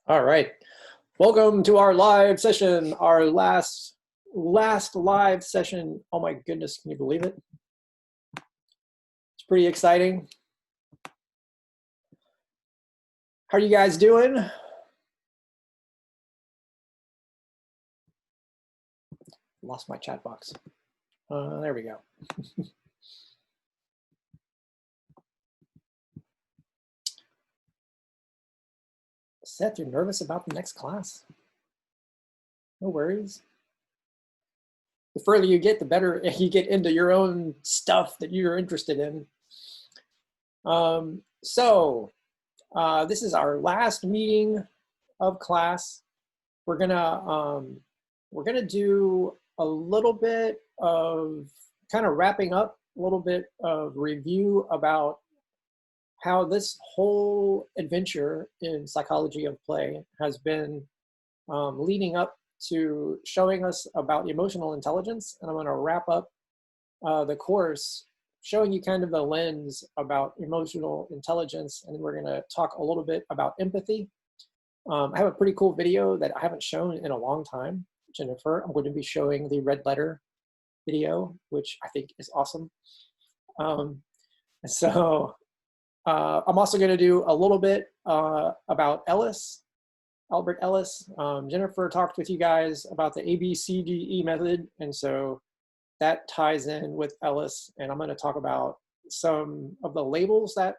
All right. Welcome to our live session, our last live session. Oh my goodness, can you believe it? It's pretty exciting. How are you guys doing? Lost my chat box. There we go. Seth, you're nervous about the next class? No worries. The further you get, the better you get into your own stuff that you're interested in. This is our last meeting of class. We're gonna do a little bit of kind of wrapping up, a little bit of review about how this whole adventure in psychology of play has been leading up to showing us about emotional intelligence. And I'm going to wrap up the course showing you kind of the lens about emotional intelligence. And then we're going to talk a little bit about empathy. I have a pretty cool video that I haven't shown in a long time, Jennifer. I'm going to be showing the red letter video, which I think is awesome. I'm also going to do a little bit about Albert Ellis. Jennifer talked with you guys about the ABCDE method, and so that ties in with Ellis. And I'm going to talk about some of the labels that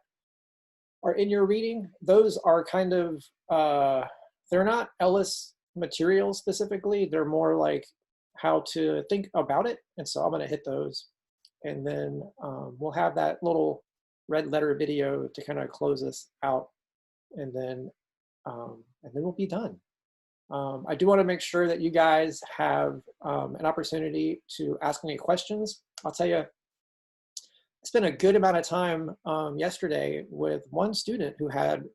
are in your reading. Those are kind of, they're not Ellis material specifically. They're more like how to think about it. And so I'm going to hit those. And then we'll have that little red letter video to kind of close us out. And then we'll be done. I do want to make sure that you guys have an opportunity to ask any questions. I'll tell you, I spent a good amount of time yesterday with one student who had,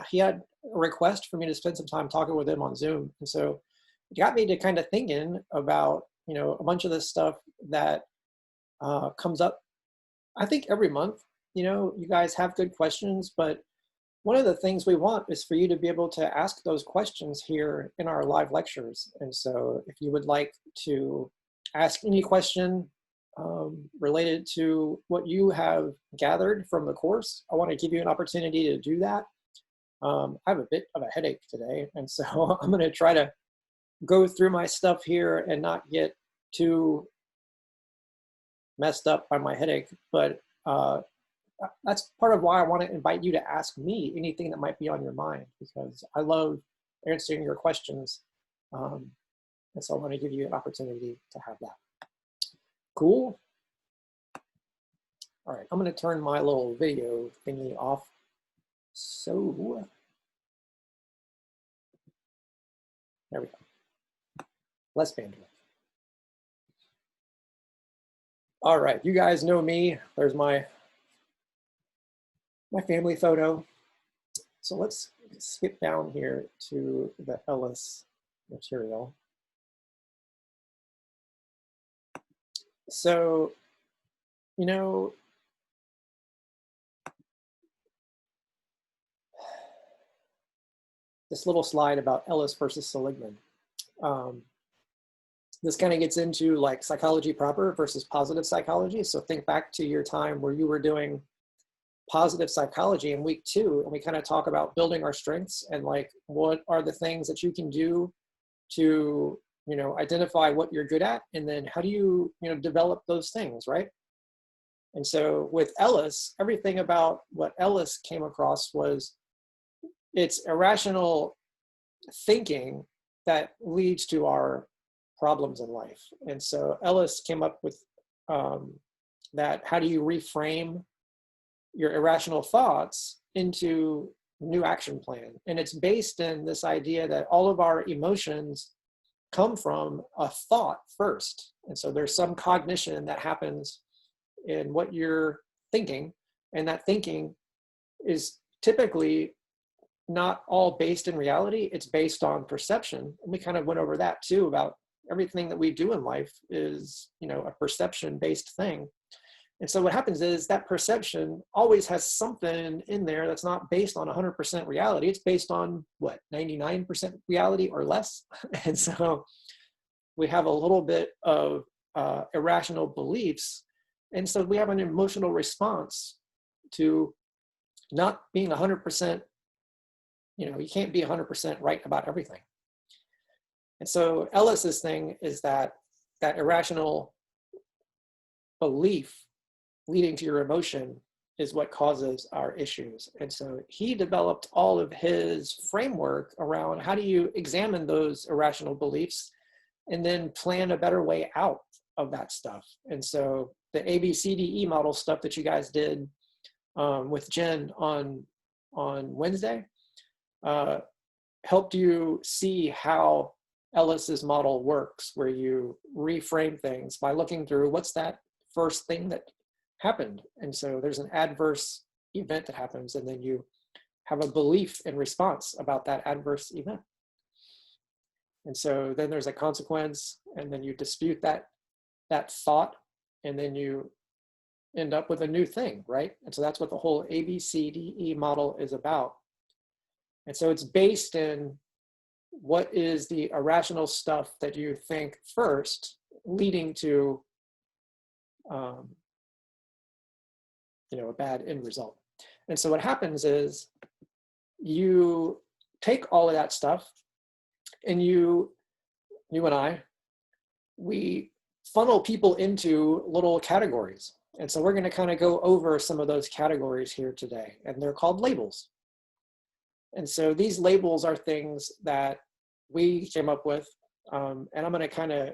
he had a request for me to spend some time talking with him on Zoom. And so it got me to kind of thinking about, a bunch of this stuff that comes up, I think every month. You guys have good questions, but one of the things we want is for you to be able to ask those questions here in our live lectures. And so if you would like to ask any question related to what you have gathered from the course, I want to give you an opportunity to do that. I have a bit of a headache today, and so I'm going to try to go through my stuff here and not get too messed up by my headache, but that's part of why I want to invite you to ask me anything that might be on your mind, because I love answering your questions. And so I want to give you an opportunity to have that. Cool. All right, I'm going to turn my little video thingy off. So there we go. Less bandwidth. All right, you guys know me. There's my family photo. So let's skip down here to the Ellis material. So, this little slide about Ellis versus Seligman. This kind of gets into like psychology proper versus positive psychology. So think back to your time where you were doing positive psychology in week 2, and we kind of talk about building our strengths and like what are the things that you can do to identify what you're good at, and then how do you develop those things, right? And so with Ellis, everything about what Ellis came across was it's irrational thinking that leads to our problems in life. And so Ellis came up with that how do you reframe your irrational thoughts into new action plan. And it's based in this idea that all of our emotions come from a thought first. And so there's some cognition that happens in what you're thinking, and that thinking is typically not all based in reality. It's based on perception. And we kind of went over that too, about everything that we do in life is, a perception-based thing. And so what happens is that perception always has something in there that's not based on 100% reality. It's based on what, 99% reality or less. And so we have a little bit of irrational beliefs. And so we have an emotional response to not being 100%, you can't be 100% right about everything. And so Ellis's thing is that irrational belief leading to your emotion is what causes our issues. And so he developed all of his framework around how do you examine those irrational beliefs and then plan a better way out of that stuff. And so the ABCDE model stuff that you guys did with Jen on Wednesday helped you see how Ellis's model works, where you reframe things by looking through what's that first thing that happened. And so there's an adverse event that happens, and then you have a belief in response about that adverse event. And so then there's a consequence, and then you dispute that thought, and then you end up with a new thing, right? And so that's what the whole ABCDE model is about. And so it's based in what is the irrational stuff that you think first, leading to a bad end result. And so what happens is you take all of that stuff, and you and I, we funnel people into little categories. And so we're going to kind of go over some of those categories here today, and they're called labels. And so these labels are things that we came up with, and I'm going to kind of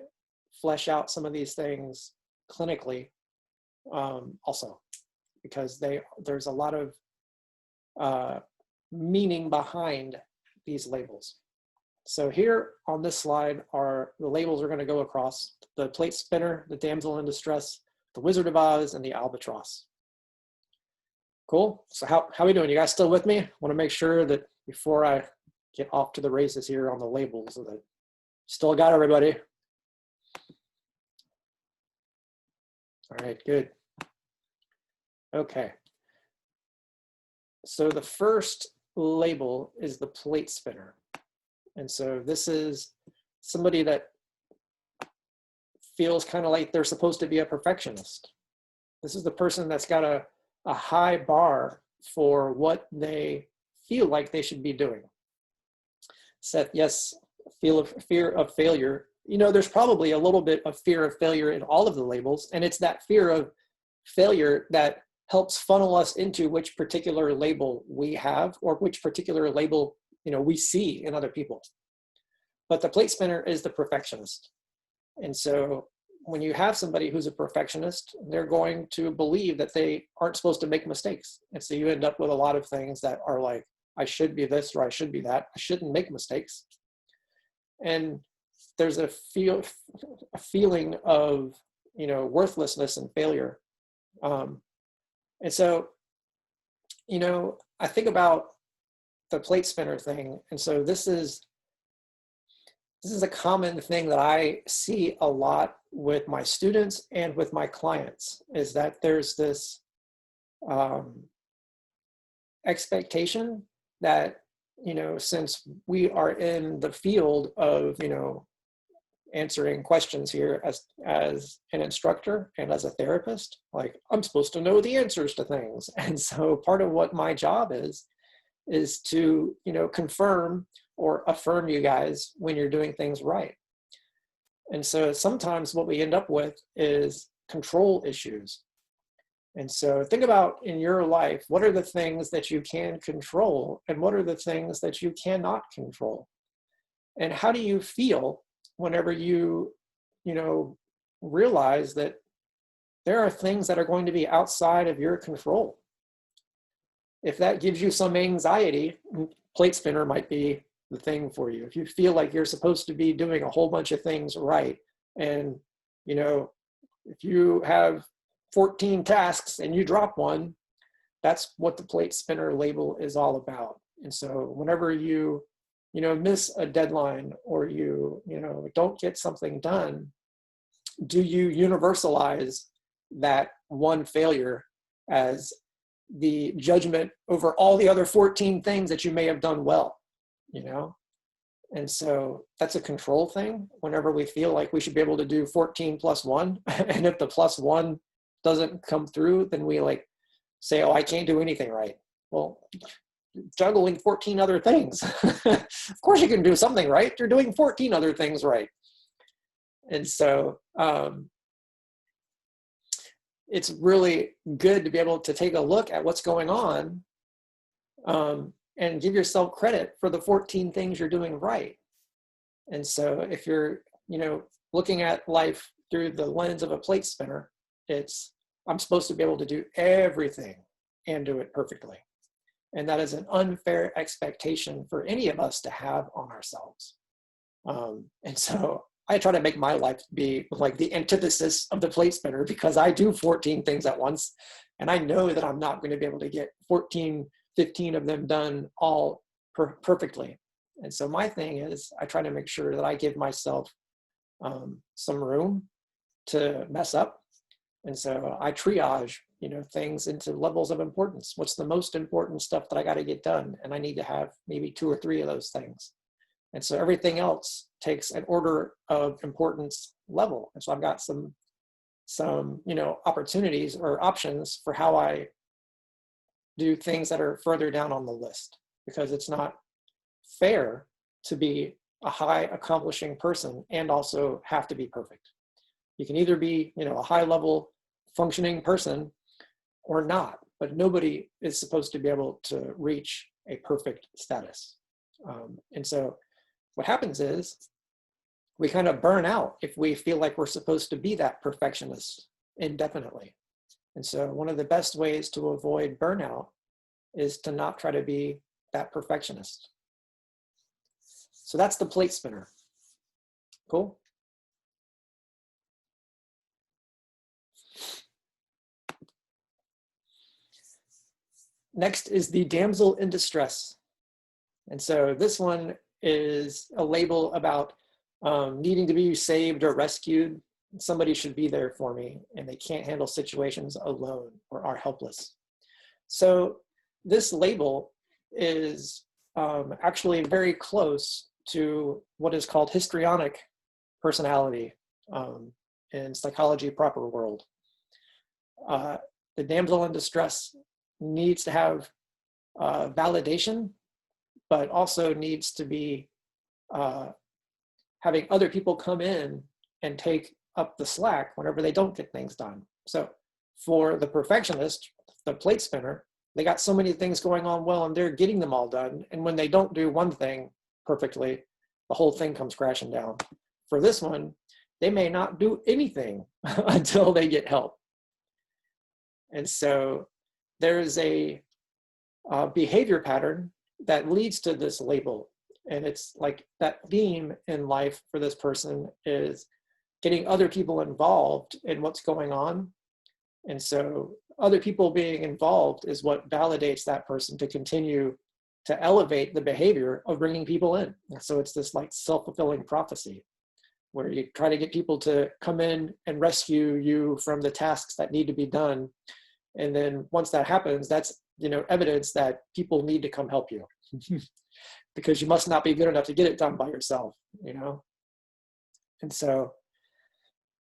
flesh out some of these things clinically also, because there's a lot of meaning behind these labels. So here on this slide are the labels we're going to go across: the plate spinner, the damsel in distress, the Wizard of Oz, and the albatross. Cool. So how are we doing? You guys still with me? I want to make sure that before I get off to the races here on the labels, that still got everybody. All right, good. Okay. So the first label is the plate spinner. And so this is somebody that feels kind of like they're supposed to be a perfectionist. This is the person that's got a high bar for what they feel like they should be doing. Seth, yes, fear of failure. There's probably a little bit of fear of failure in all of the labels, and it's that fear of failure that helps funnel us into which particular label we have, or which particular label we see in other people. But the plate spinner is the perfectionist. And so when you have somebody who's a perfectionist, they're going to believe that they aren't supposed to make mistakes. And so you end up with a lot of things that are like, I should be this or I should be that. I shouldn't make mistakes. And there's a feeling of worthlessness and failure. And so I think about the plate spinner thing. And so this is a common thing that I see a lot with my students and with my clients, is that there's this expectation that, since we are in the field of, answering questions here as an instructor and as a therapist, like I'm supposed to know the answers to things. And so part of what my job is to, confirm or affirm you guys when you're doing things right. And so sometimes what we end up with is control issues. And so think about in your life, what are the things that you can control and what are the things that you cannot control? And how do you feel whenever you realize that there are things that are going to be outside of your control? If that gives you some anxiety, plate spinner might be the thing for you. If you feel like you're supposed to be doing a whole bunch of things right, and if you have 14 tasks and you drop one, that's what the plate spinner label is all about. And so whenever you miss a deadline, or you don't get something done, do you universalize that one failure as the judgment over all the other 14 things that you may have done well, you know? And so that's a control thing. Whenever we feel like we should be able to do 14 plus 1, and if the plus 1 doesn't come through, then we like say, oh, I can't do anything right. Well, juggling 14 other things. Of course you can do something right. You're doing 14 other things right. And so it's really good to be able to take a look at what's going on and give yourself credit for the 14 things you're doing right. And so if you're, you know, looking at life through the lens of a plate spinner, it's, I'm supposed to be able to do everything and do it perfectly. And that is an unfair expectation for any of us to have on ourselves. And so I try to make my life be like the antithesis of the plate spinner, because I do 14 things at once. And I know that I'm not going to be able to get 14, 15 of them done all perfectly. And so my thing is I try to make sure that I give myself some room to mess up. And so I triage, you know, things into levels of importance. What's the most important stuff that I got to get done? And I need to have maybe 2 or 3 of those things. And so everything else takes an order of importance level. And so I've got some, you know, opportunities or options for how I do things that are further down on the list, because it's not fair to be a high accomplishing person and also have to be perfect. You can either be, you know, a high level functioning person or not, but nobody is supposed to be able to reach a perfect status. And so what happens is we kind of burn out if we feel like we're supposed to be that perfectionist indefinitely. And so one of the best ways to avoid burnout is to not try to be that perfectionist. So that's the plate spinner. Cool. Next is the damsel in distress. And so this one is a label about needing to be saved or rescued. Somebody should be there for me, and they can't handle situations alone or are helpless. So this label is actually very close to what is called histrionic personality in psychology proper world. The damsel in distress needs to have validation, but also needs to be having other people come in and take up the slack whenever they don't get things done. So for the perfectionist, the plate spinner, they got so many things going on well and they're getting them all done. And when they don't do one thing perfectly, the whole thing comes crashing down. For this one, they may not do anything until they get help. And so there's a behavior pattern that leads to this label. And it's like that theme in life for this person is getting other people involved in what's going on. And so other people being involved is what validates that person to continue to elevate the behavior of bringing people in. And so it's this like self-fulfilling prophecy where you try to get people to come in and rescue you from the tasks that need to be done. And then once that happens, that's, you know, evidence that people need to come help you because you must not be good enough to get it done by yourself, you know? And so,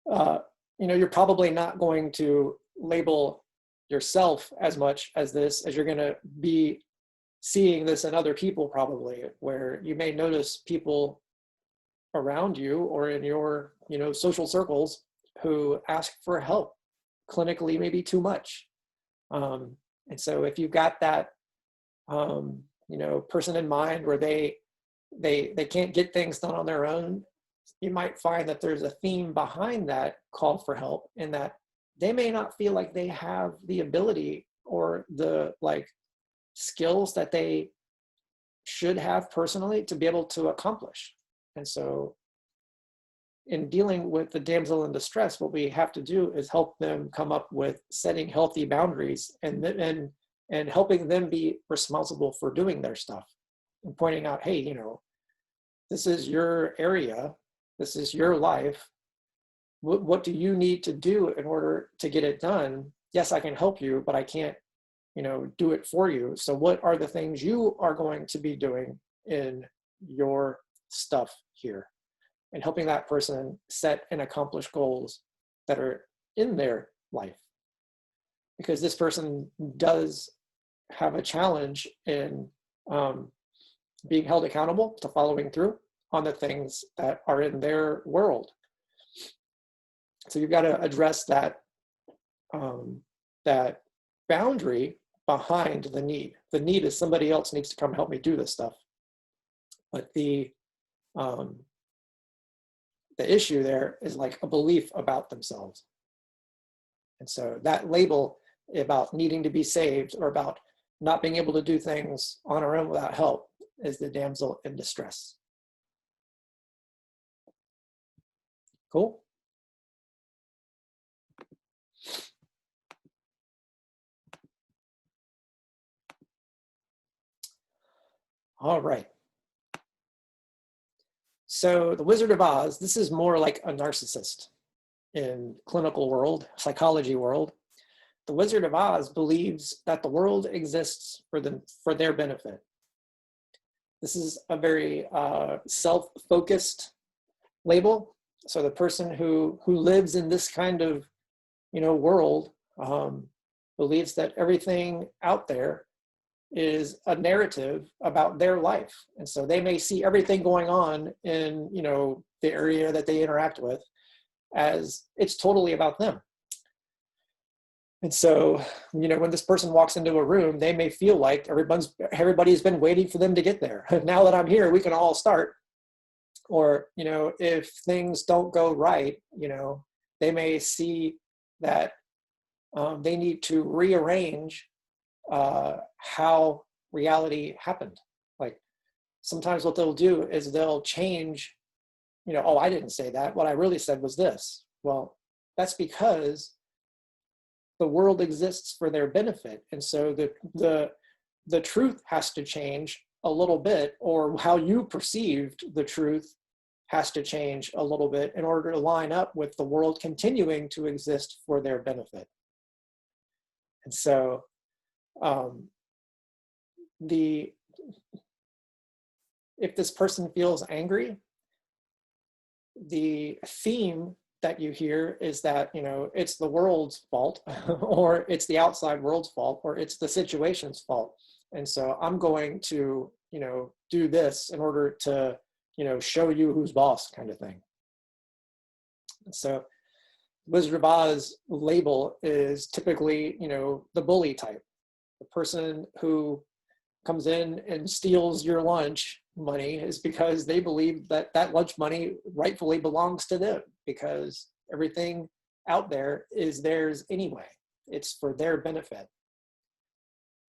you know, you're probably not going to label yourself as much as this, as you're going to be seeing this in other people probably, where you may notice people around you or in your, you know, social circles who ask for help clinically, maybe too much. And so if you've got that, you know, person in mind where they can't get things done on their own, you might find that there's a theme behind that call for help, in that they may not feel like they have the ability or the like skills that they should have personally to be able to accomplish. And so in dealing with the damsel in distress, what we have to do is help them come up with setting healthy boundaries and helping them be responsible for doing their stuff and pointing out, hey, you know, this is your area, this is your life. what do you need to do in order to get it done? Yes, I can help you, but I can't, do it for you. So what are the things you are going to be doing in your stuff here? And helping that person set and accomplish goals that are in their life. Because this person does have a challenge in being held accountable to following through on the things that are in their world. So you've got to address that, that boundary behind the need. The need is somebody else needs to come help me do this stuff. But the issue there is like a belief about themselves. And so that label about needing to be saved or about not being able to do things on our own without help is the damsel in distress. Cool. All right. So the Wizard of Oz, this is more like a narcissist in clinical world, psychology world. The Wizard of Oz believes that the world exists for their benefit. This is a very self-focused label. So the person who lives in this kind of world believes that everything out there is a narrative about their life. And so they may see everything going on in the area that they interact with as it's totally about them. And so, when this person walks into a room, they may feel like everybody's been waiting for them to get there. Now that I'm here, we can all start. Or, if things don't go right, they may see that they need to rearrange how reality happened. Like sometimes what they'll do is they'll change, oh, I didn't say that. What I really said was this. Well, that's because the world exists for their benefit. And so the truth has to change a little bit, or how you perceived the truth has to change a little bit in order to line up with the world continuing to exist for their benefit. And so if this person feels angry, the theme that you hear is that, it's the world's fault, or it's the outside world's fault, or it's the situation's fault. And so I'm going to, do this in order to, show you who's boss, kind of thing. So Wizard of Oz label is typically, the bully type, the person who comes in and steals your lunch money is because they believe that that lunch money rightfully belongs to them, because everything out there is theirs anyway. It's for their benefit.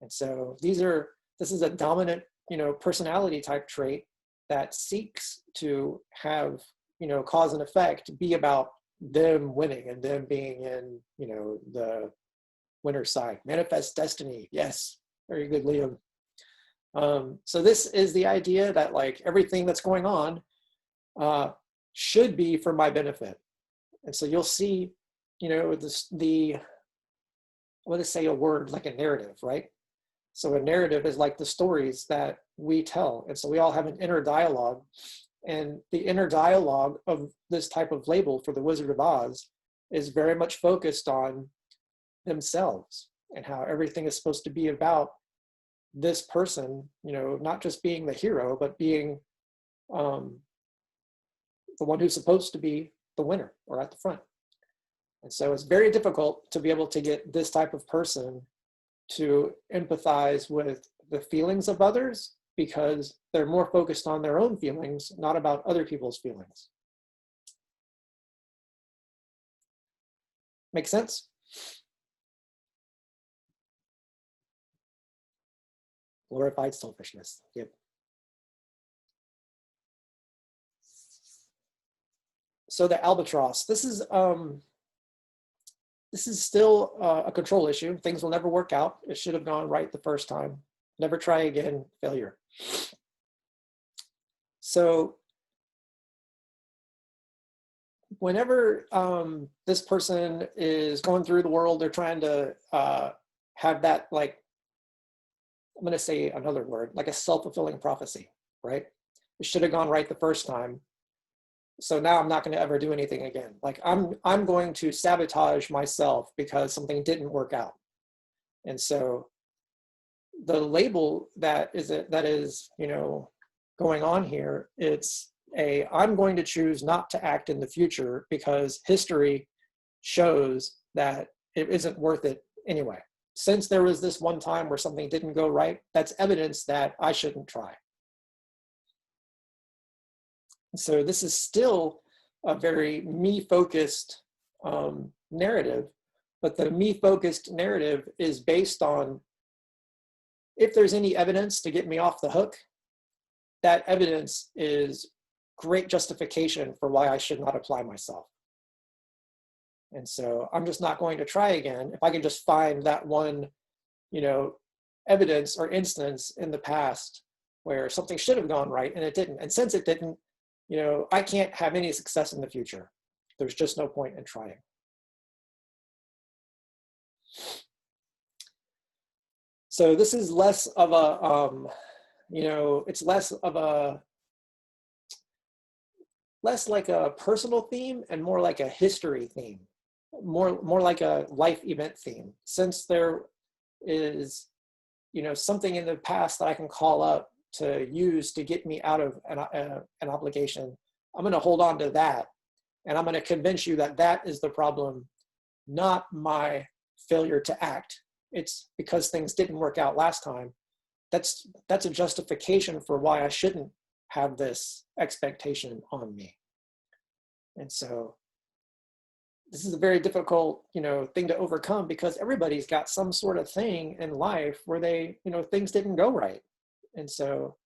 And so this is a dominant, personality type trait that seeks to have, cause and effect be about them winning and them being in, the winner's side. Manifest destiny. Yes. Very good, Liam. So this is the idea that like everything that's going on should be for my benefit. And so you'll see, what is say a word like a narrative, right? So a narrative is like the stories that we tell. And so we all have an inner dialogue, and the inner dialogue of this type of label for the Wizard of Oz is very much focused on themselves and how everything is supposed to be about this person, not just being the hero, but being the one who's supposed to be the winner or at the front. And so it's very difficult to be able to get this type of person to empathize with the feelings of others, because they're more focused on their own feelings, not about other people's feelings. Make sense? Glorified selfishness. Yep. So the albatross. This is still a control issue. Things will never work out. It should have gone right the first time. Never try again. Failure. So whenever this person is going through the world, they're trying to have that, like, I'm going to say another word, like a self-fulfilling prophecy, right? It should have gone right the first time. So now I'm not going to ever do anything again. Like I'm going to sabotage myself because something didn't work out. And so the label that is, you know, going on here, it's I'm going to choose not to act in the future because history shows that it isn't worth it anyway. Since there was this one time where something didn't go right, that's evidence that I shouldn't try. So this is still a very me-focused narrative, but the me-focused narrative is based on, if there's any evidence to get me off the hook, that evidence is great justification for why I should not apply myself. And so I'm just not going to try again if I can just find that one, you know, evidence or instance in the past where something should have gone right and it didn't. And since it didn't, you know, I can't have any success in the future. There's just no point in trying. So this is less of a, you know, it's less like a personal theme and more like a history theme, more like a life event theme. Since there is, you know, something in the past that I can call up to use to get me out of an obligation, I'm going to hold on to that. And I'm going to convince you that that is the problem, not my failure to act. It's because things didn't work out last time. That's a justification for why I shouldn't have this expectation on me. And so this is a very difficult, you know, thing to overcome because everybody's got some sort of thing in life where they, you know, things didn't go right. And so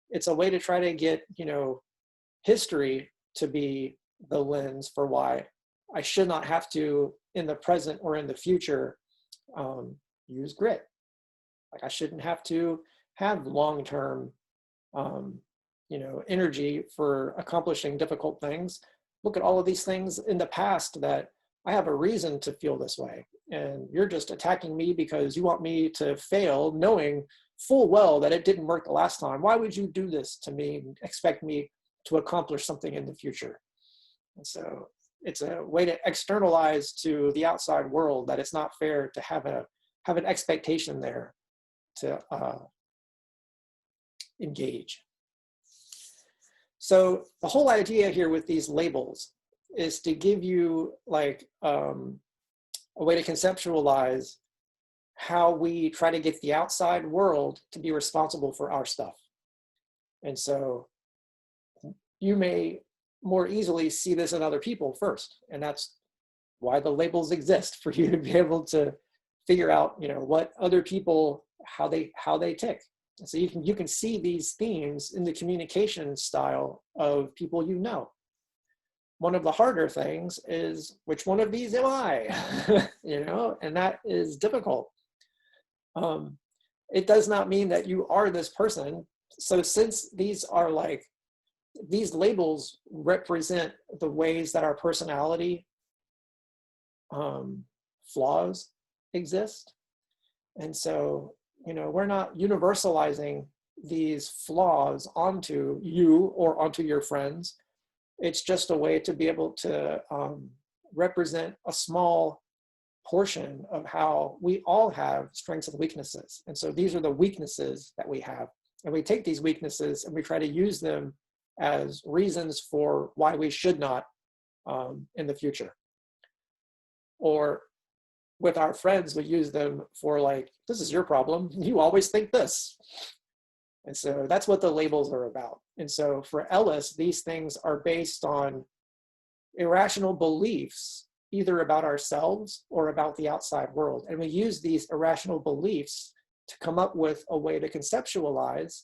it's a way to try to get, you know, history to be the lens for why I should not have to, in the present or in the future, use grit. Like I shouldn't have to have long-term, you know, energy for accomplishing difficult things. Look at all of these things in the past that I have a reason to feel this way. And you're just attacking me because you want me to fail, knowing full well that it didn't work the last time. Why would you do this to me and expect me to accomplish something in the future? And so it's a way to externalize to the outside world that it's not fair to have an expectation there to engage. So the whole idea here with these labels is to give you like a way to conceptualize how we try to get the outside world to be responsible for our stuff. And so you may more easily see this in other people first. And that's why the labels exist, for you to be able to figure out, you know, what other people, how they tick. And so you can see these themes in the communication style of people you know. One of the harder things is, which one of these am I? You know, and that is difficult. It does not mean that you are this person. So since these are like, these labels represent the ways that our personality flaws exist. And so, you know, we're not universalizing these flaws onto you or onto your friends. It's just a way to be able to represent a small portion of how we all have strengths and weaknesses. And so these are the weaknesses that we have. And we take these weaknesses and we try to use them as reasons for why we should not in the future. Or with our friends, we use them for like, this is your problem. You always think this. And so that's what the labels are about. And so for Ellis, these things are based on irrational beliefs, either about ourselves or about the outside world. And we use these irrational beliefs to come up with a way to conceptualize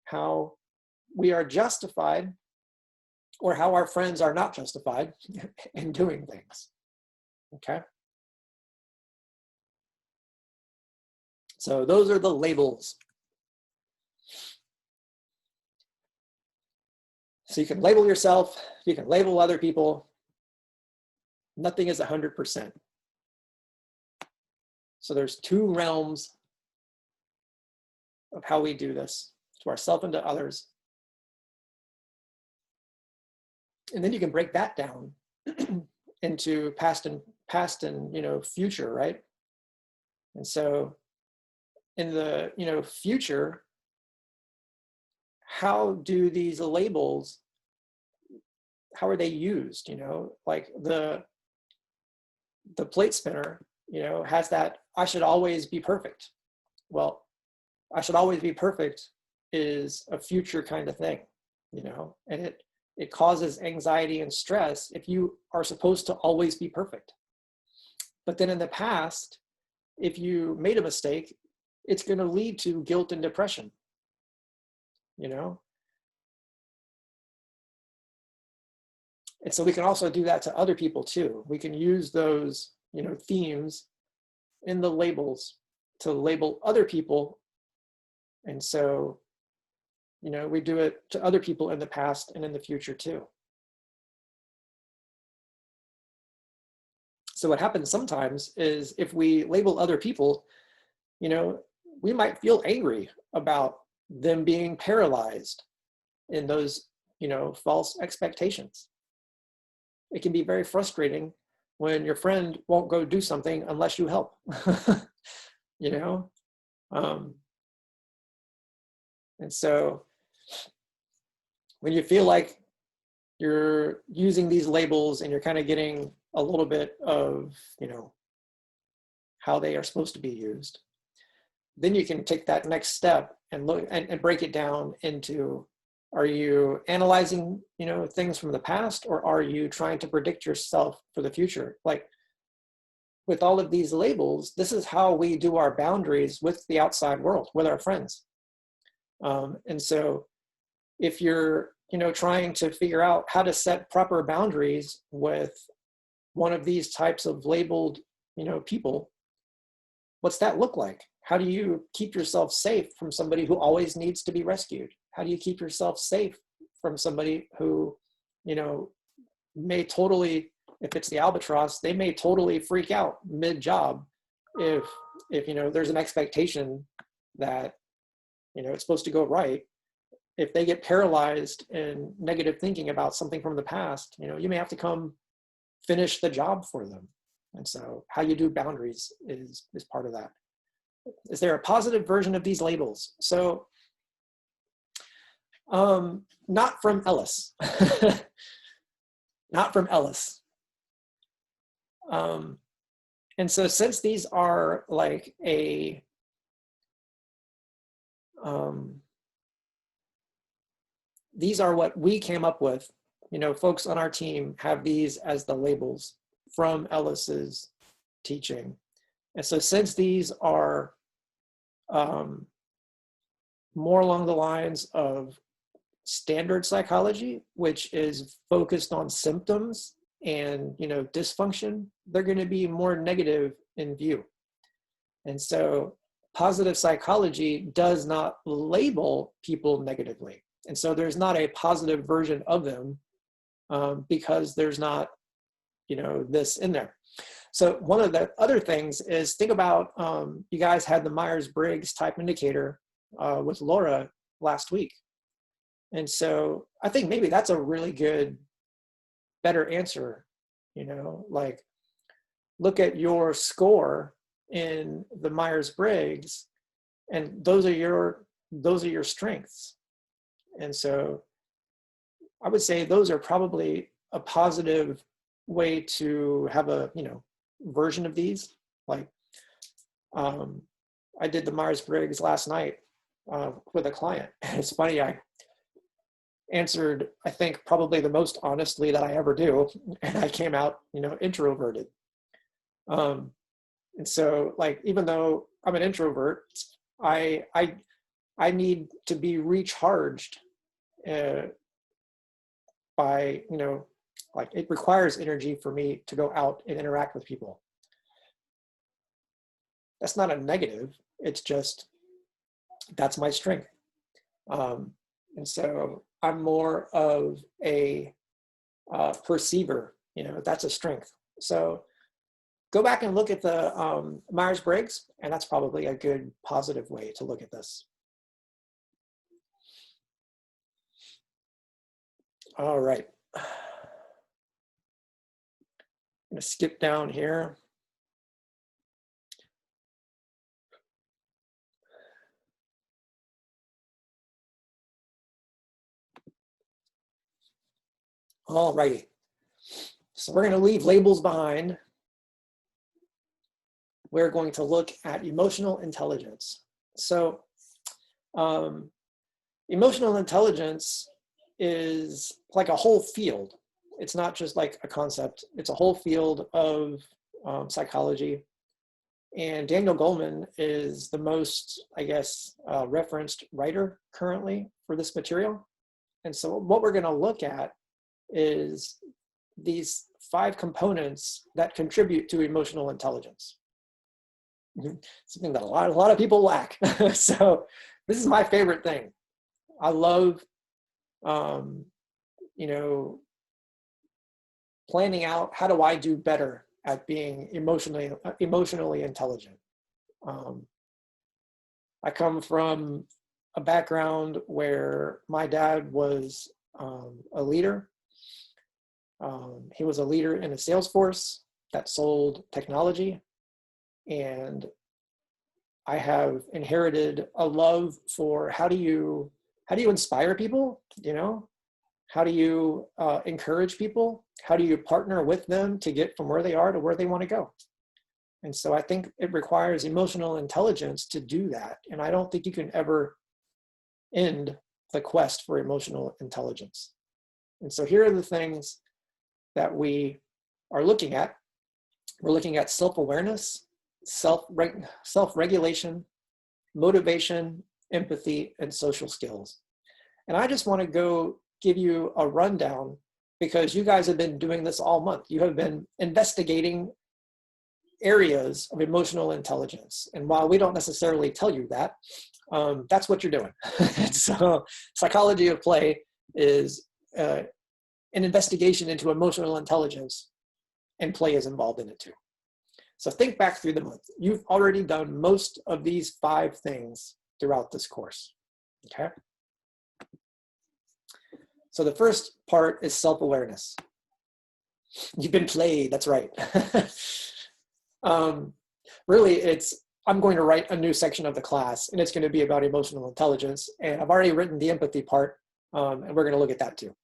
how we are justified or how our friends are not justified in doing things. Okay. So those are the labels. So you can label yourself, you can label other people, Nothing is 100%. So there's two realms of how we do this, to ourselves and to others. And then you can break that down into past and future, right? And so in the future, how do these labels, how are they used? Like the plate spinner, has that I should always be perfect. Well, I should always be perfect is a future kind of thing, and it causes anxiety and stress if you are supposed to always be perfect. But then in the past, if you made a mistake, it's going to lead to guilt and depression, And so we can also do that to other people too. We can use those, themes in the labels to label other people. And so, we do it to other people in the past and in the future too. So what happens sometimes is if we label other people, we might feel angry about them being paralyzed in those, false expectations. It can be very frustrating when your friend won't go do something unless you help, And so when you feel like you're using these labels and you're kind of getting a little bit of, how they are supposed to be used, then you can take that next step and look and break it down into, are you analyzing, things from the past, or are you trying to predict yourself for the future? Like with all of these labels, this is how we do our boundaries with the outside world, with our friends. And so if you're, trying to figure out how to set proper boundaries with one of these types of labeled, people, what's that look like? How do you keep yourself safe from somebody who always needs to be rescued? How do you keep yourself safe from somebody who, may totally, if it's the albatross, they may totally freak out mid-job if there's an expectation that, it's supposed to go right. If they get paralyzed in negative thinking about something from the past, you may have to come finish the job for them. And so how you do boundaries is part of that. Is there a positive version of these labels? So not from Ellis. Not from Ellis. And so since these are like these are what we came up with, folks on our team have these as the labels from Ellis's teaching. And so since these are more along the lines of standard psychology, which is focused on symptoms and dysfunction, they're going to be more negative in view. And so positive psychology does not label people negatively. And so there's not a positive version of them because there's not, this in there. So one of the other things is, think about, you guys had the Myers-Briggs type indicator with Laura last week. And so I think maybe that's a really good, better answer, like look at your score in the Myers-Briggs, and those are your strengths. And so I would say those are probably a positive way to have a, version of these. Like I did the Myers-Briggs last night with a client. It's funny, I answered, I think, probably the most honestly that I ever do. And I came out, introverted. And so like, even though I'm an introvert, I need to be recharged by, like it requires energy for me to go out and interact with people. That's not a negative. It's just, that's my strength. And so I'm more of a perceiver, that's a strength. So go back and look at the Myers-Briggs, and that's probably a good positive way to look at this. All right. I'm going to skip down here. All righty. So we're going to leave labels behind. We're going to look at emotional intelligence. So emotional intelligence is like a whole field. It's not just like a concept. It's a whole field of psychology. And Daniel Goleman is the most, I guess, referenced writer currently for this material. And so what we're going to look at is these 5 components that contribute to emotional intelligence. Something that a lot of people lack. So this is my favorite thing. I love, you know, planning out how do I do better at being emotionally intelligent. I come from a background where my dad was a leader. He was a leader in a sales force that sold technology, and I have inherited a love for how do you inspire people, you know? How do you encourage people? How do you partner with them to get from where they are to where they want to go? And so I think it requires emotional intelligence to do that. And I don't think you can ever end the quest for emotional intelligence. And so here are the things that we are looking at. We're looking at self-awareness, self-regulation, motivation, empathy, and social skills. And I just want to go give you a rundown because you guys have been doing this all month. You have been investigating areas of emotional intelligence. And while we don't necessarily tell you that, that's what you're doing. So psychology of play is an investigation into emotional intelligence, and play is involved in it too. So think back through the month. You've already done most of these 5 things throughout this course, okay? So the first part is self-awareness. You've been played, that's right. Really, I'm going to write a new section of the class, and it's going to be about emotional intelligence. And I've already written the empathy part, and we're going to look at that too.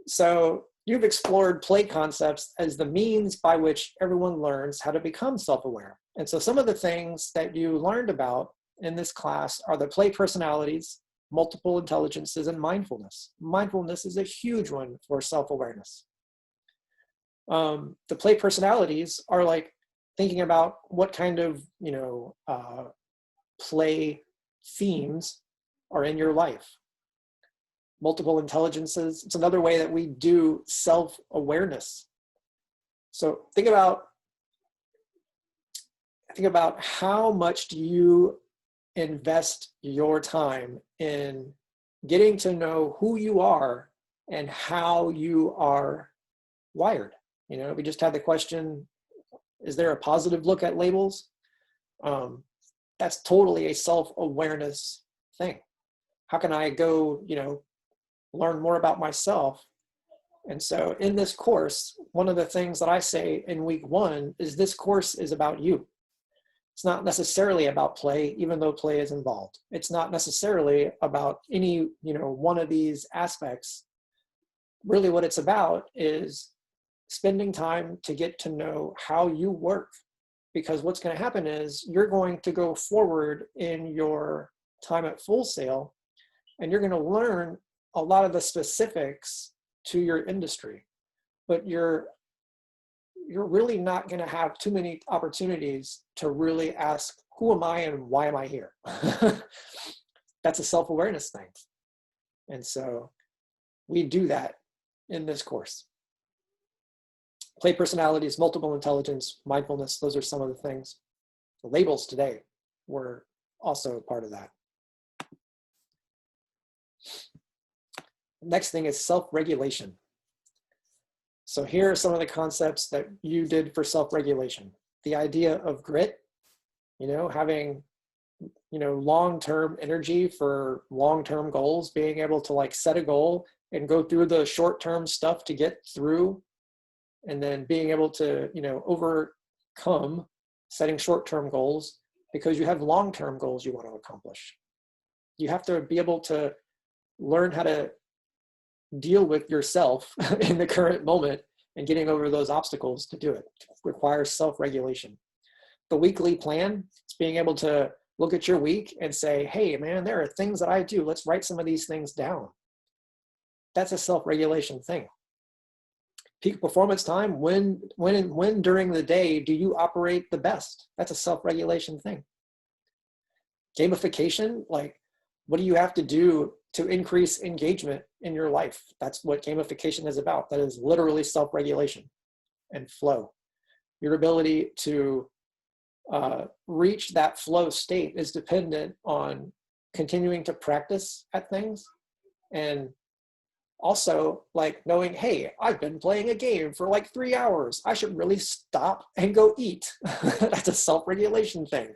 So you've explored play concepts as the means by which everyone learns how to become self-aware. And so some of the things that you learned about in this class are the play personalities, multiple intelligences, and mindfulness. Mindfulness is a huge one for self-awareness. The play personalities are like thinking about what kind of, play themes are in your life. Multiple intelligences, it's another way that we do self-awareness. So think about how much do you invest your time in getting to know who you are and how you are wired. You know, we just had the question, is there a positive look at labels? That's totally a self-awareness thing. How can I go, learn more about myself? And so in this course, one of the things that I say in week 1 is this course is about you. It's not necessarily about play, even though play is involved. It's not necessarily about any, one of these aspects. Really what it's about is spending time to get to know how you work. Because what's going to happen is you're going to go forward in your time at Full Sail, and you're going to learn a lot of the specifics to your industry. But you're really not going to have too many opportunities to really ask, who am I and why am I here? That's a self-awareness thing. And so we do that in this course. Play personalities, multiple intelligence, mindfulness, those are some of the things. The labels today were also part of that. Next thing is self-regulation. So here are some of the concepts that you did for self-regulation. The idea of grit, having, long-term energy for long-term goals, being able to like set a goal and go through the short-term stuff to get through, and then being able to, overcome setting short-term goals because you have long-term goals you want to accomplish. You have to be able to learn how to deal with yourself in the current moment, and getting over those obstacles to do it requires self-regulation. The weekly plan is being able to look at your week and say, hey man, there are things that I do. Let's write some of these things down. That's a self-regulation thing. Peak performance time, when during the day do you operate the best? That's a self-regulation thing. Gamification, like what do you have to do to increase engagement in your life? That's what gamification is about. That is literally self-regulation and flow. Your ability to reach that flow state is dependent on continuing to practice at things, and also like knowing, hey, I've been playing a game for like 3 hours. I should really stop and go eat. That's a self-regulation thing.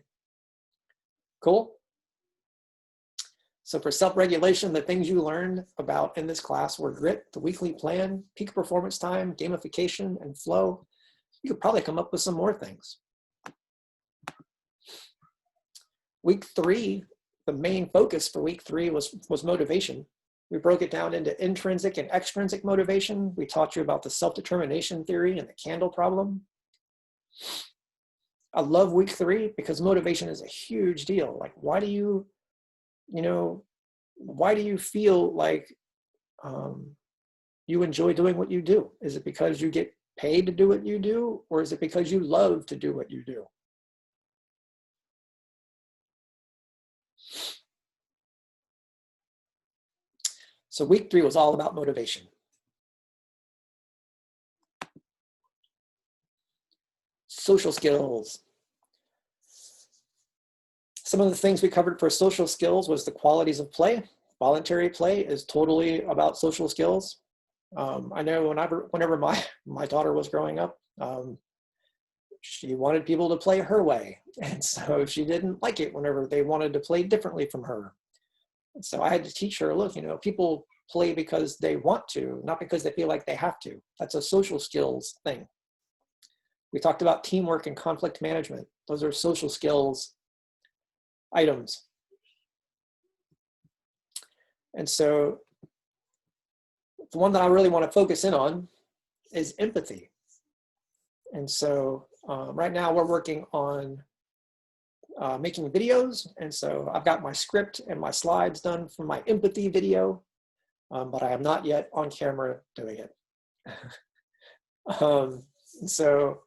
Cool? So for self-regulation, the things you learned about in this class were grit, the weekly plan, peak performance time, gamification, and flow. You could probably come up with some more things. Week 3, the main focus for week 3 was motivation. We broke it down into intrinsic and extrinsic motivation. We taught you about the self-determination theory and the candle problem. I love week 3 because motivation is a huge deal. Like, why do you feel like you enjoy doing what you do? Is it because you get paid to do what you do, or is it because you love to do what you do? So week 3 was all about motivation. Social skills. Some of the things we covered for social skills was the qualities of play. Voluntary play is totally about social skills. I know whenever my daughter was growing up, she wanted people to play her way. And so she didn't like it whenever they wanted to play differently from her. And so I had to teach her, look, people play because they want to, not because they feel like they have to. That's a social skills thing. We talked about teamwork and conflict management. Those are social skills items. And so the one that I really want to focus in on is empathy. And so right now we're working on making videos. And so I've got my script and my slides done for my empathy video, but I am not yet on camera doing it. So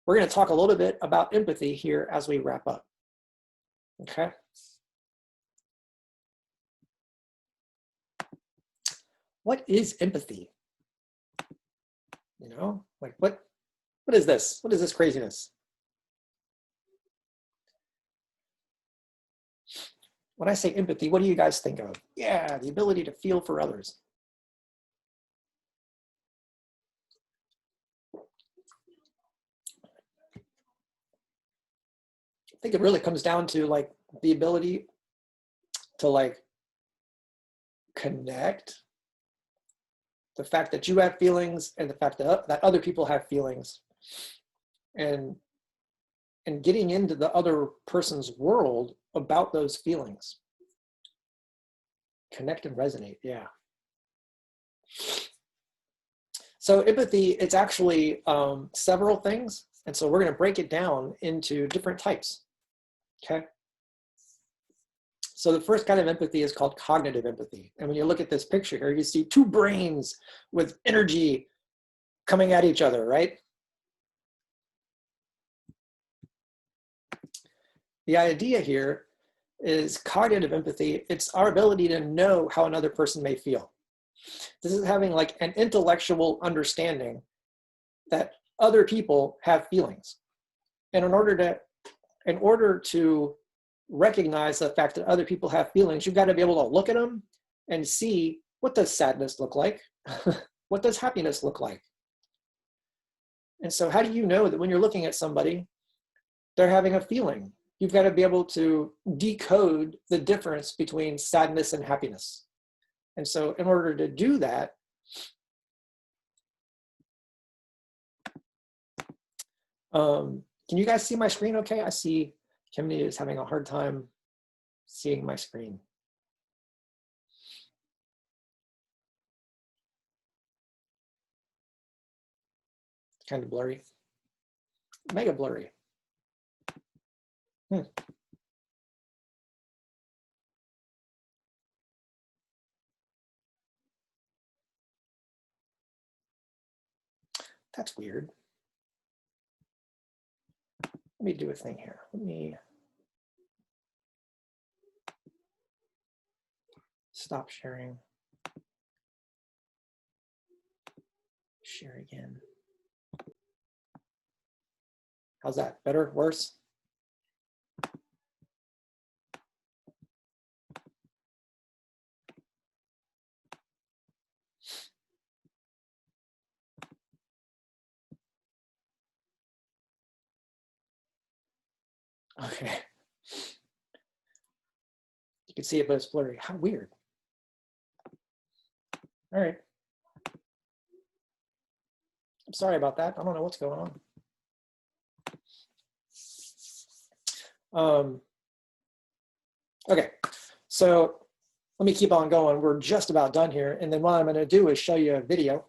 we're going to talk a little bit about empathy here as we wrap up. Okay. What is empathy? Like what is this? What is this craziness? When I say empathy, what do you guys think of? Yeah, the ability to feel for others. I think it really comes down to like the ability to like connect, the fact that you have feelings and the fact that other people have feelings, and getting into the other person's world about those feelings. Connect and resonate, yeah. So empathy, it's actually several things. And so we're going to break it down into different types, okay? So the first kind of empathy is called cognitive empathy. And when you look at this picture here, you see two brains with energy coming at each other, right? The idea here is cognitive empathy. It's our ability to know how another person may feel. This is having like an intellectual understanding that other people have feelings. And in order to recognize the fact that other people have feelings, you've got to be able to look at them and see, what does sadness look like? What does happiness look like? And so how do you know that when you're looking at somebody, they're having a feeling? You've got to be able to decode the difference between sadness and happiness. And so in order to do that, can you guys see my screen okay? I see Kimmy is having a hard time seeing my screen. It's kind of blurry. Mega blurry. That's weird. Let me do a thing here. Let me stop sharing. Share again. How's that? Better? Worse? Okay. You can see it, but it's blurry. How weird. All right. I'm sorry about that. I don't know what's going on. Okay, so let me keep on going. We're just about done here. And then what I'm going to do is show you a video.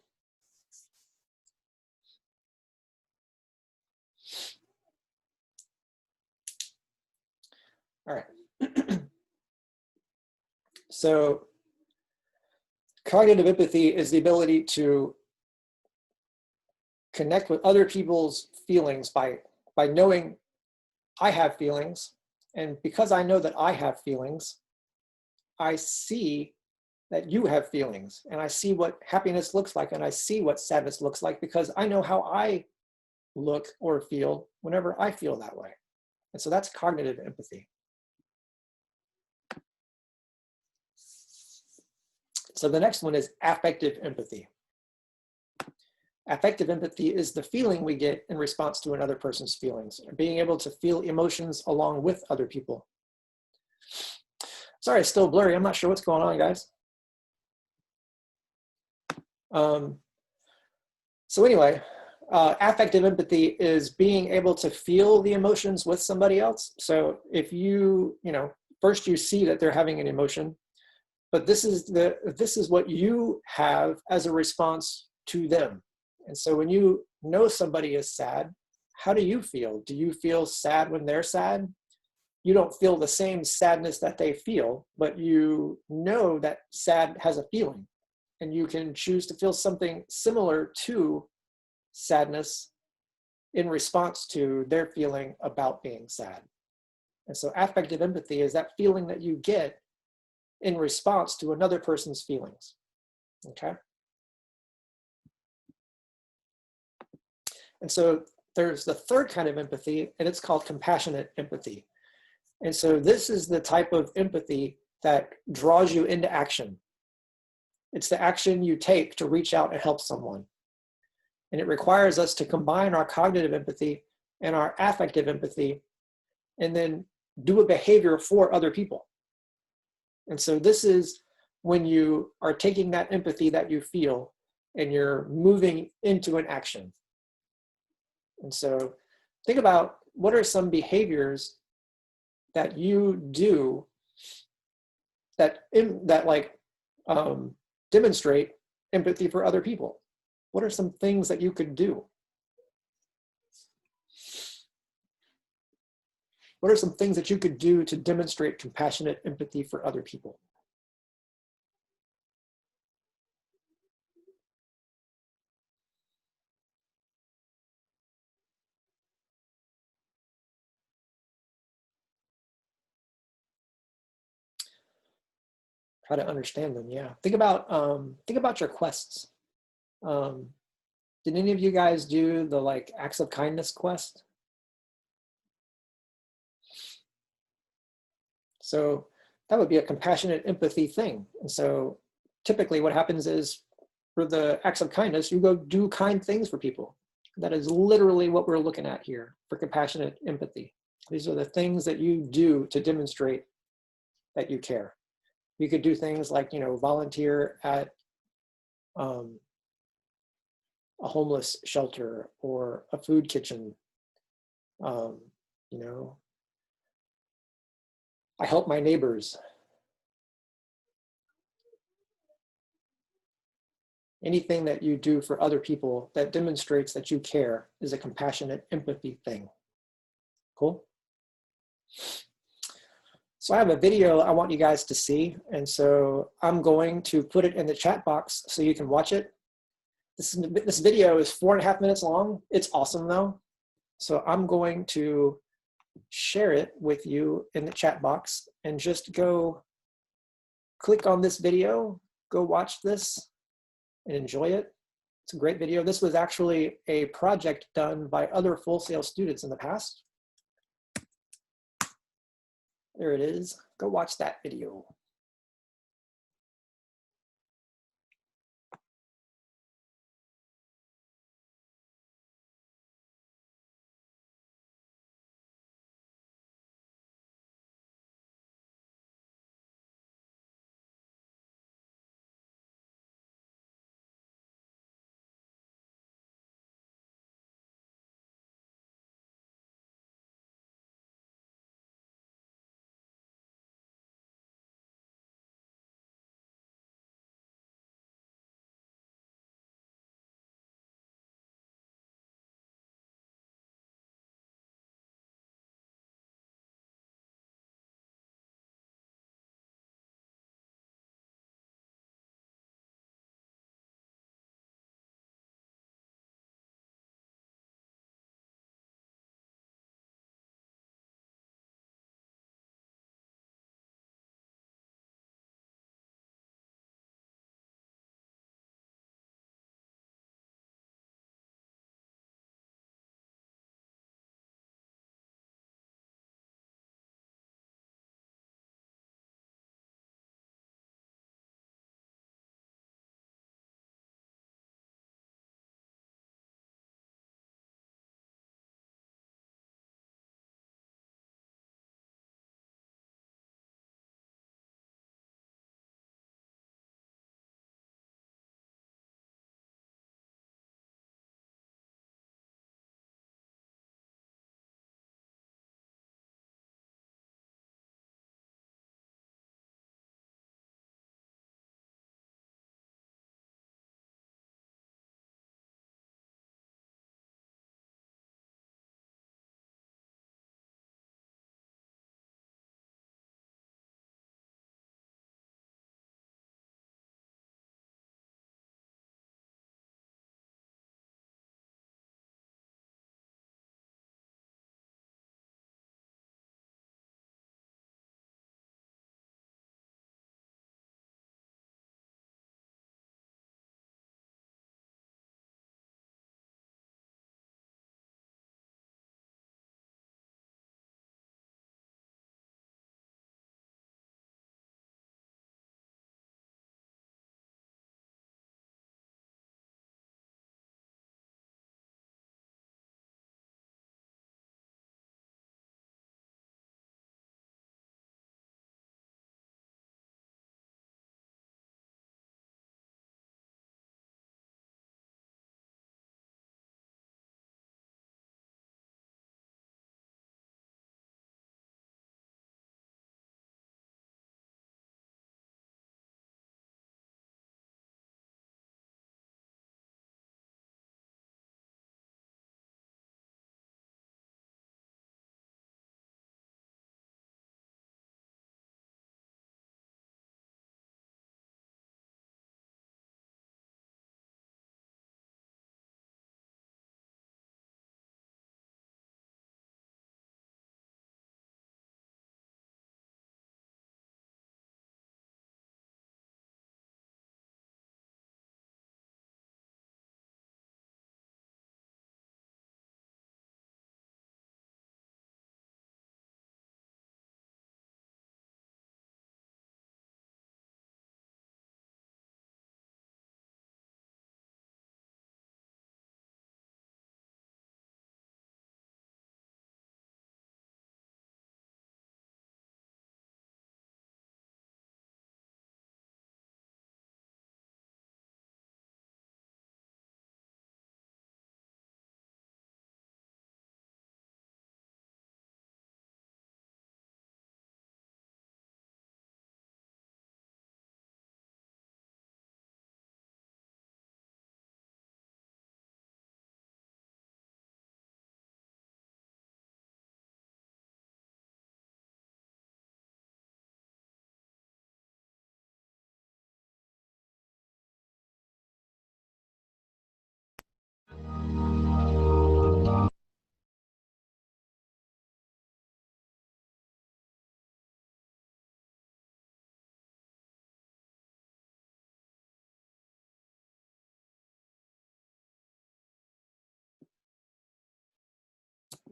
All right. So cognitive empathy is the ability to connect with other people's feelings by knowing I have feelings. And because I know that I have feelings, I see that you have feelings, and I see what happiness looks like, and I see what sadness looks like, because I know how I look or feel whenever I feel that way. And so that's cognitive empathy. So the next one is affective empathy. Affective empathy is the feeling we get in response to another person's feelings, being able to feel emotions along with other people. Sorry, it's still blurry. I'm not sure what's going on, guys. So anyway, affective empathy is being able to feel the emotions with somebody else. So if first you see that they're having an emotion, but this is what you have as a response to them. And so when you know somebody is sad, how do you feel? Do you feel sad when they're sad? You don't feel the same sadness that they feel, but you know that sad has a feeling, and you can choose to feel something similar to sadness in response to their feeling about being sad. And so affective empathy is that feeling that you get in response to another person's feelings. Okay. And so there's the third kind of empathy, and it's called compassionate empathy. And so this is the type of empathy that draws you into action. It's the action you take to reach out and help someone. And it requires us to combine our cognitive empathy and our affective empathy, and then do a behavior for other people. And so this is when you are taking that empathy that you feel and you're moving into an action. And so think about, what are some behaviors that you do that demonstrate empathy for other people? What are some things that you could do? What are some things that you could do to demonstrate compassionate empathy for other people? Try to understand them. Yeah. Think about your quests. Did any of you guys do the acts of kindness quest? So that would be a compassionate empathy thing. And so typically what happens is, for the acts of kindness, you go do kind things for people. That is literally what we're looking at here for compassionate empathy. These are the things that you do to demonstrate that you care. You could do things like, volunteer at a homeless shelter or a food kitchen. You know, I help my neighbors. Anything that you do for other people that demonstrates that you care is a compassionate empathy thing. Cool? So I have a video I want you guys to see, and so I'm going to put it in the chat box so you can watch it. This video is 4.5 minutes long. It's awesome though. So I'm going to share it with you in the chat box, and just go click on this video, go watch this and enjoy it. It's a great video. This was actually a project done by other Full Sail students in the past. There it is. Go watch that video.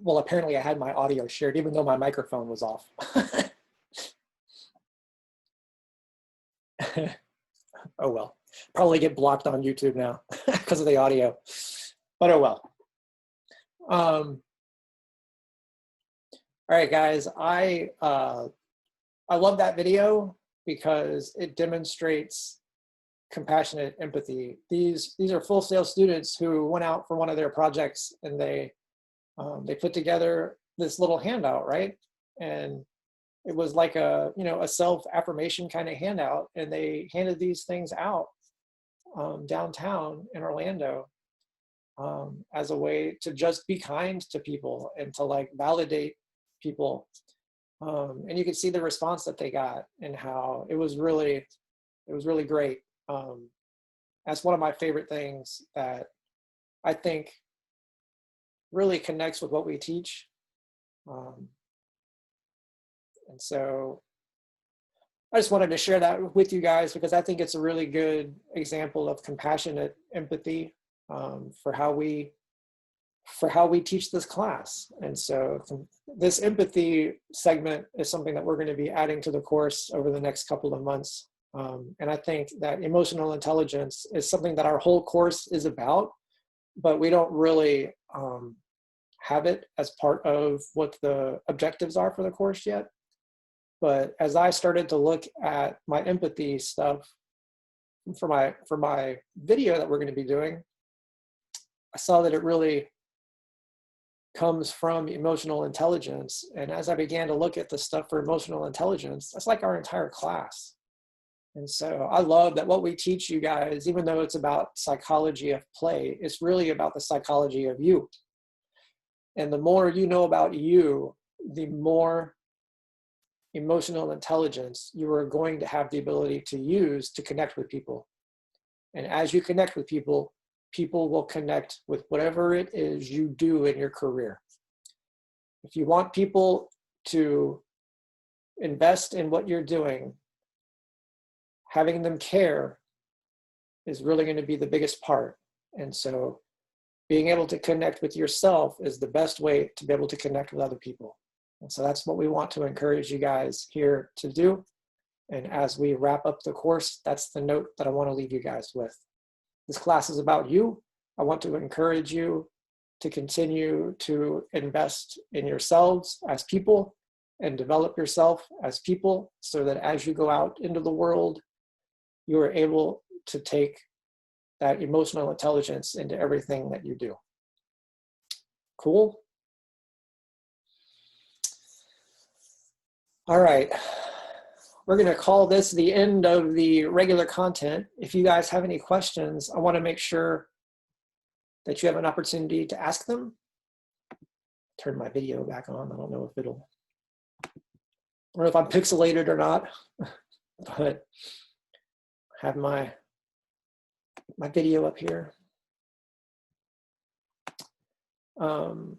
Well, apparently I had my audio shared even though my microphone was off. Oh well, probably get blocked on YouTube now because of the audio, but oh well. All right, guys, I love that video because it demonstrates compassionate empathy. These are Full Sail students who went out for one of their projects, and they put together this little handout, right? And it was like a, you know, a self-affirmation kind of handout, and they handed these things out downtown in Orlando as a way to just be kind to people and to like validate people. And you could see the response that they got and how it was really great. That's one of my favorite things that I think really connects with what we teach. And so I just wanted to share that with you guys because I think it's a really good example of compassionate empathy for how we teach this class. And so this empathy segment is something that we're going to be adding to the course over the next couple of months. And I think that emotional intelligence is something that our whole course is about, but we don't really have it as part of what the objectives are for the course yet. But as I started to look at my empathy stuff for my video that we're going to be doing, I saw that it really comes from emotional intelligence. And as I began to look at the stuff for emotional intelligence, that's like our entire class. And so I love that what we teach you guys, even though it's about psychology of play, it's really about the psychology of you. And the more you know about you, the more emotional intelligence you are going to have the ability to use to connect with people. And as you connect with people, people will connect with whatever it is you do in your career. If you want people to invest in what you're doing, having them care is really going to be the biggest part. And so being able to connect with yourself is the best way to be able to connect with other people. And so that's what we want to encourage you guys here to do. And as we wrap up the course, that's the note that I want to leave you guys with. This class is about you. I want to encourage you to continue to invest in yourselves as people and develop yourself as people so that as you go out into the world, you are able to take that emotional intelligence into everything that you do. Cool? All right. We're going to call this the end of the regular content. If you guys have any questions, I want to make sure that you have an opportunity to ask them. Turn my video back on. I don't know if it'll, I don't know if I'm pixelated or not, but I have my video up here. All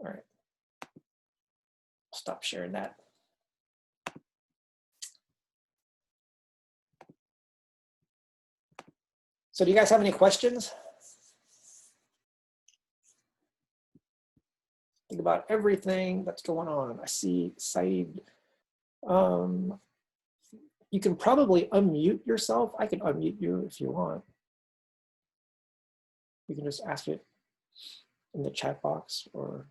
right. Stop sharing that. So do you guys have any questions? Think about everything that's going on. I see Saeed. You can probably unmute yourself. I can unmute you if you want. You can just ask it in the chat box or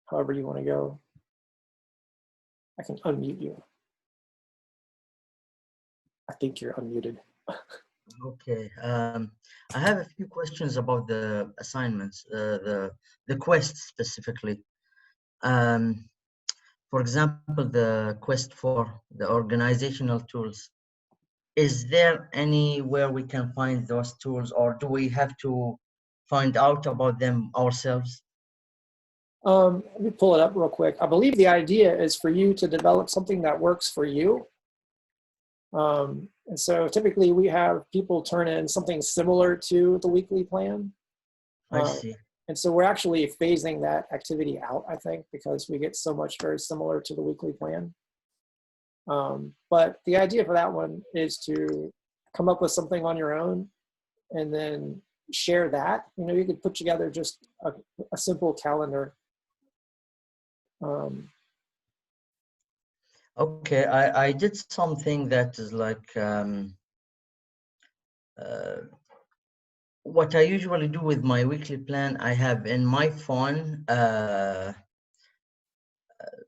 however you want to go. I can unmute you. I think you're unmuted. Okay. I have a few questions about the assignments, the quest specifically. For example, the quest for the organizational tools. Is there anywhere we can find those tools, or do we have to find out about them ourselves? Let me pull it up real quick. I believe the idea is for you to develop something that works for you. And so typically we have people turn in something similar to the weekly plan. I see. And so we're actually phasing that activity out, I think, because we get so much very similar to the weekly plan. But the idea for that one is to come up with something on your own and then share that. You know, you could put together just a simple calendar Okay, I did something that is like what I usually do with my weekly plan. I have in my phone,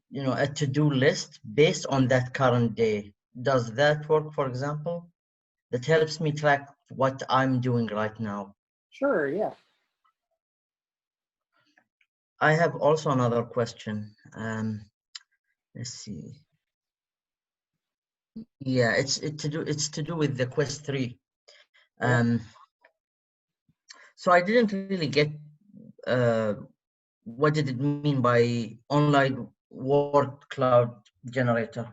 you know, a to-do list based on that current day. Does that work, for example? That helps me track what I'm doing right now. Sure, yeah. I have also another question. Let's see. Yeah, it's to do with the quest 3. So I didn't really get what did it mean by online word cloud generator.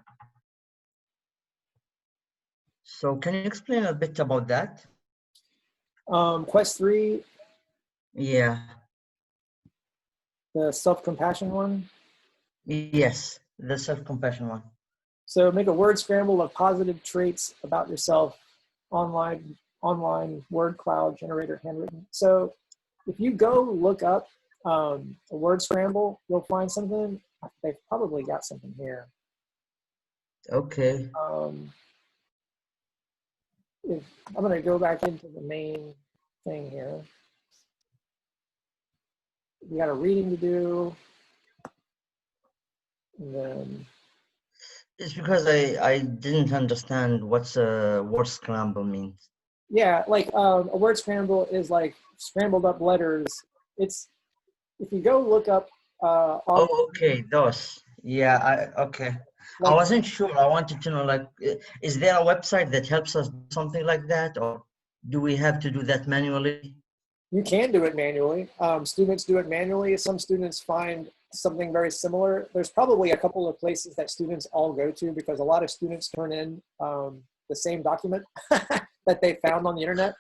So can you explain a bit about that? Quest 3, Yeah. the self-compassion one. Yes, the self-compassion one. So make a word scramble of positive traits about yourself, online word cloud generator handwritten. So if you go look up a word scramble, you'll find something. They've probably got something here. Okay. If I'm going to go back into the main thing here. We got a reading to do, and then It's because I didn't understand what's a word scramble means. yeah, like a word scramble is like scrambled up letters. It's if you go look up on Oh, okay, those. Yeah, okay. I like wasn't sure. I wanted to know, like, is there a website that helps us do something like that, or do we have to do that manually? you can do it manually. Students do it manually. Some students find something very similar. There's probably a couple of places that students all go to because a lot of students turn in the same document that they found on the internet.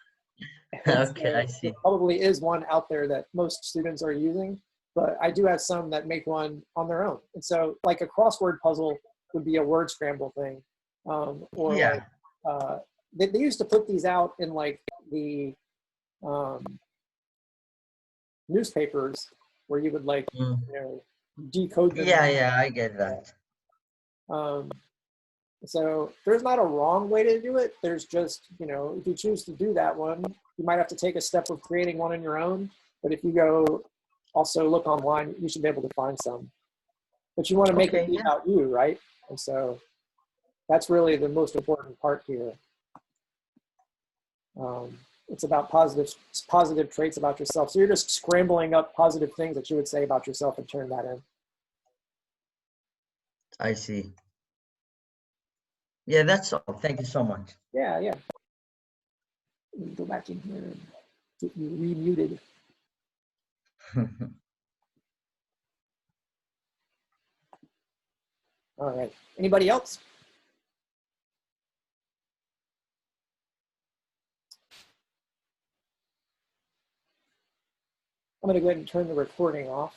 And Okay, so I there see. probably is one out there that most students are using, but I do have some that make one on their own. And so like a crossword puzzle would be a word scramble thing. Or like, Yeah. they used to put these out in like the um, newspapers where you would like, Mm. you know, decode them. Yeah, I get that. Um, so there's not a wrong way to do it. There's just, you know, if you choose to do that one, you might have to take a step of creating one on your own. But if you go also look online, you should be able to find some. But you want to make it Okay, be yeah, about you, right? And so that's really the most important part here. It's about positive traits about yourself. So you're just scrambling up positive things that you would say about yourself and turn that in. I see. Yeah, that's all. Thank you so much. Yeah, yeah. Let me go back in here and get you remuted. All right. Anybody else? I'm going to go ahead and turn the recording off.